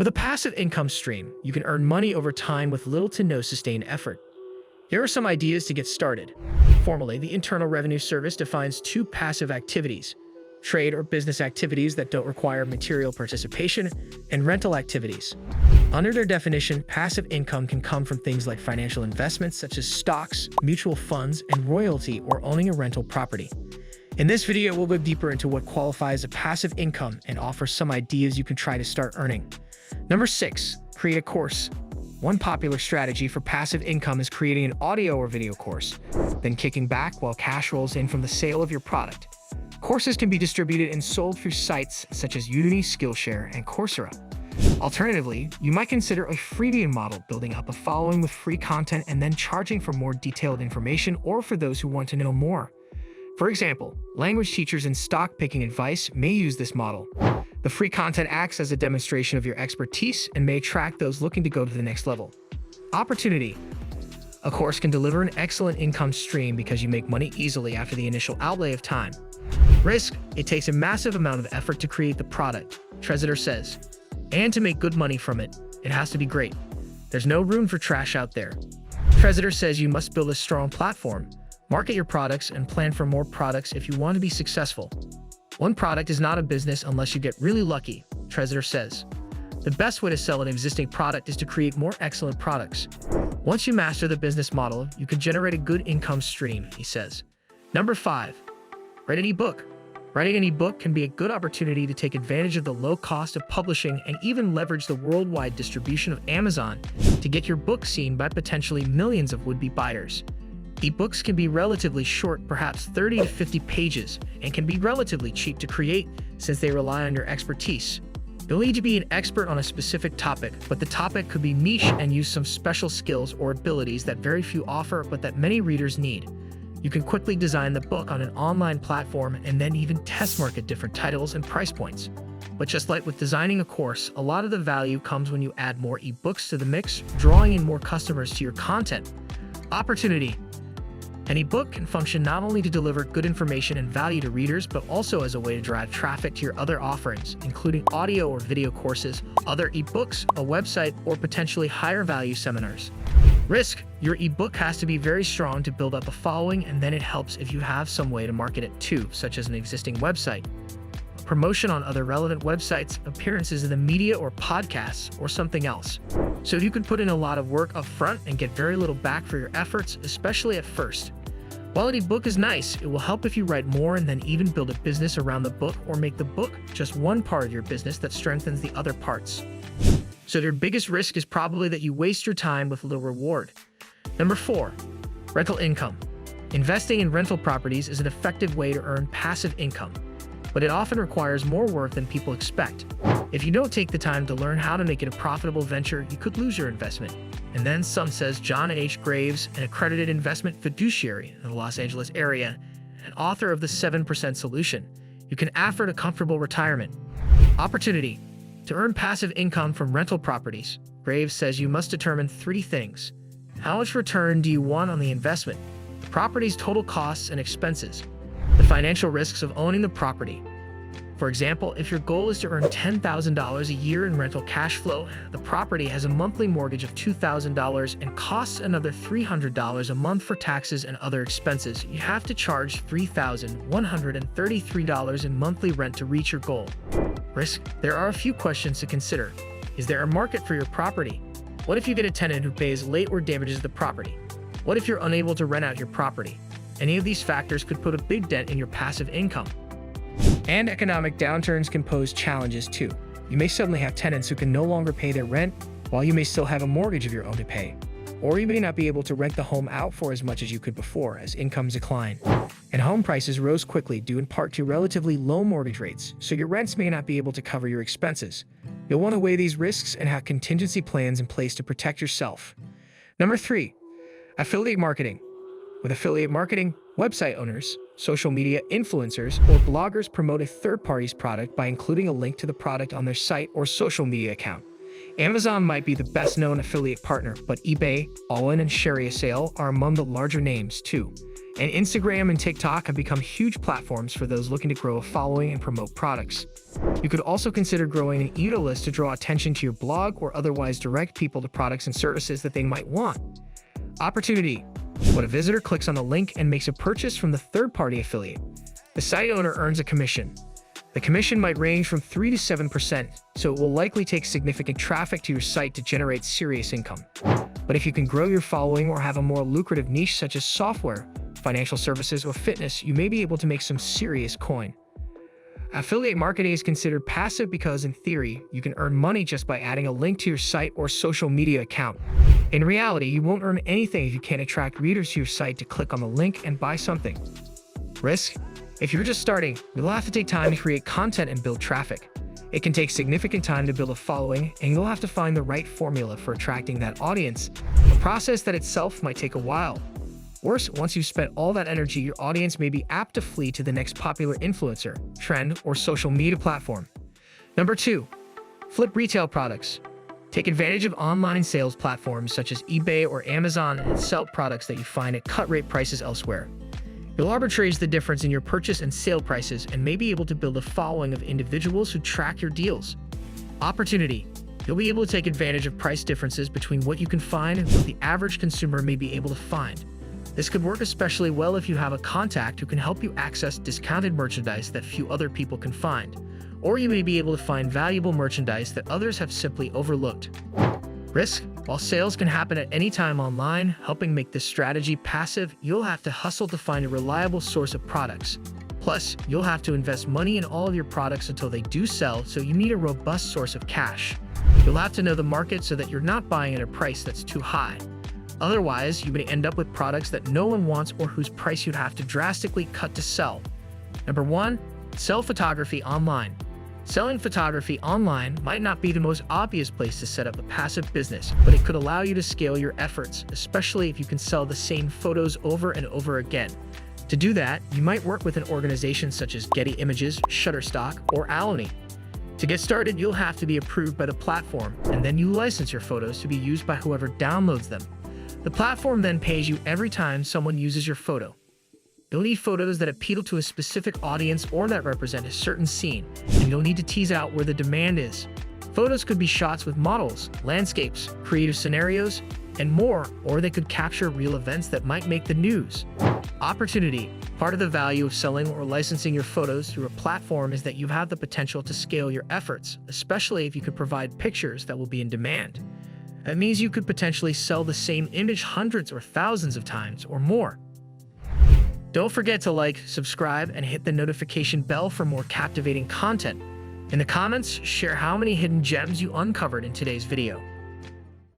With a passive income stream, you can earn money over time with little to no sustained effort. Here are some ideas to get started. Formally, the Internal Revenue Service defines two passive activities: trade or business activities that don't require material participation, and rental activities. Under their definition, passive income can come from things like financial investments such as stocks, mutual funds, and royalty or owning a rental property. In this video, we'll go deeper into what qualifies as passive income and offer some ideas you can try to start earning. Number 6, create a course. One popular strategy for passive income is creating an audio or video course, then kicking back while cash rolls in from the sale of your product. Courses can be distributed and sold through sites such as Udemy, Skillshare, and Coursera. Alternatively, you might consider a freemium model, building up a following with free content and then charging for more detailed information or for those who want to know more. For example, language teachers and stock picking advice may use this model. The free content acts as a demonstration of your expertise and may attract those looking to go to the next level. Opportunity. A course can deliver an excellent income stream because you make money easily after the initial outlay of time. Risk. It takes a massive amount of effort to create the product, Tresidder says. And to make good money from it, it has to be great. There's no room for trash out there. Tresidder says you must build a strong platform, market your products, and plan for more products if you want to be successful. One product is not a business unless you get really lucky, Tresidder says. The best way to sell an existing product is to create more excellent products. Once you master the business model, you can generate a good income stream, he says. Number 5, write an ebook. Writing an ebook can be a good opportunity to take advantage of the low cost of publishing and even leverage the worldwide distribution of Amazon to get your book seen by potentially millions of would-be buyers. Ebooks can be relatively short, perhaps 30 to 50 pages, and can be relatively cheap to create since they rely on your expertise. You'll need to be an expert on a specific topic, but the topic could be niche and use some special skills or abilities that very few offer but that many readers need. You can quickly design the book on an online platform and then even test market different titles and price points. But just like with designing a course, a lot of the value comes when you add more ebooks to the mix, drawing in more customers to your content. Opportunity. An ebook can function not only to deliver good information and value to readers, but also as a way to drive traffic to your other offerings, including audio or video courses, other ebooks, a website, or potentially higher value seminars. Risk. Your ebook has to be very strong to build up a following, and then it helps if you have some way to market it too, such as an existing website, promotion on other relevant websites, appearances in the media or podcasts, or something else. So you can put in a lot of work up front and get very little back for your efforts, especially at first. While an ebook is nice, it will help if you write more and then even build a business around the book or make the book just one part of your business that strengthens the other parts. So your biggest risk is probably that you waste your time with little reward. Number 4, rental income. Investing in rental properties is an effective way to earn passive income, but it often requires more work than people expect. If you don't take the time to learn how to make it a profitable venture, you could lose your investment. And then some, says John H. Graves, an accredited investment fiduciary in the Los Angeles area, and author of The 7% Solution. You can afford a comfortable retirement. Opportunity. To earn passive income from rental properties, Graves says you must determine 3 things. How much return do you want on the investment? The property's total costs and expenses. The financial risks of owning the property. For example, if your goal is to earn $10,000 a year in rental cash flow, the property has a monthly mortgage of $2,000 and costs another $300 a month for taxes and other expenses. You have to charge $3,133 in monthly rent to reach your goal. Risk. There are a few questions to consider. Is there a market for your property? What if you get a tenant who pays late or damages the property? What if you're unable to rent out your property? Any of these factors could put a big dent in your passive income. And economic downturns can pose challenges too. You may suddenly have tenants who can no longer pay their rent, while you may still have a mortgage of your own to pay. Or you may not be able to rent the home out for as much as you could before as incomes decline. And home prices rose quickly due in part to relatively low mortgage rates, so your rents may not be able to cover your expenses. You'll want to weigh these risks and have contingency plans in place to protect yourself. Number 3, affiliate marketing. With affiliate marketing, website owners, social media influencers, or bloggers promote a third party's product by including a link to the product on their site or social media account. Amazon might be the best-known affiliate partner, but eBay, Allin, and ShareASale are among the larger names too. And Instagram and TikTok have become huge platforms for those looking to grow a following and promote products. You could also consider growing an email list to draw attention to your blog or otherwise direct people to products and services that they might want. Opportunity. When a visitor clicks on the link and makes a purchase from the third-party affiliate, the site owner earns a commission. The commission might range from 3 to 7%, so it will likely take significant traffic to your site to generate serious income. But if you can grow your following or have a more lucrative niche such as software, financial services, or fitness, you may be able to make some serious coin. Affiliate marketing is considered passive because, in theory, you can earn money just by adding a link to your site or social media account. In reality, you won't earn anything if you can't attract readers to your site to click on the link and buy something. Risk. If you're just starting, you'll have to take time to create content and build traffic. It can take significant time to build a following, and you'll have to find the right formula for attracting that audience, a process that itself might take a while. Worse, once you've spent all that energy, your audience may be apt to flee to the next popular influencer, trend, or social media platform. Number 2. Flip retail products. Take advantage of online sales platforms such as eBay or Amazon and sell products that you find at cut-rate prices elsewhere. You'll arbitrage the difference in your purchase and sale prices and may be able to build a following of individuals who track your deals. Opportunity. You'll be able to take advantage of price differences between what you can find and what the average consumer may be able to find. This could work especially well if you have a contact who can help you access discounted merchandise that few other people can find, or you may be able to find valuable merchandise that others have simply overlooked. Risk. While sales can happen at any time online, helping make this strategy passive, you'll have to hustle to find a reliable source of products. Plus, you'll have to invest money in all of your products until they do sell, so you need a robust source of cash. You'll have to know the market so that you're not buying at a price that's too high. Otherwise, you may end up with products that no one wants or whose price you'd have to drastically cut to sell. Number 1. Sell photography online. Selling photography online might not be the most obvious place to set up a passive business, but it could allow you to scale your efforts, especially if you can sell the same photos over and over again. To do that, you might work with an organization such as Getty Images, Shutterstock, or Aloni. To get started, you'll have to be approved by the platform, and then you license your photos to be used by whoever downloads them. The platform then pays you every time someone uses your photo. You'll need photos that appeal to a specific audience or that represent a certain scene, and you'll need to tease out where the demand is. Photos could be shots with models, landscapes, creative scenarios, and more, or they could capture real events that might make the news. Opportunity. Part of the value of selling or licensing your photos through a platform is that you have the potential to scale your efforts, especially if you could provide pictures that will be in demand. That means you could potentially sell the same image hundreds or thousands of times or more. Don't forget to like, subscribe, and hit the notification bell for more captivating content. In the comments, share how many hidden gems you uncovered in today's video.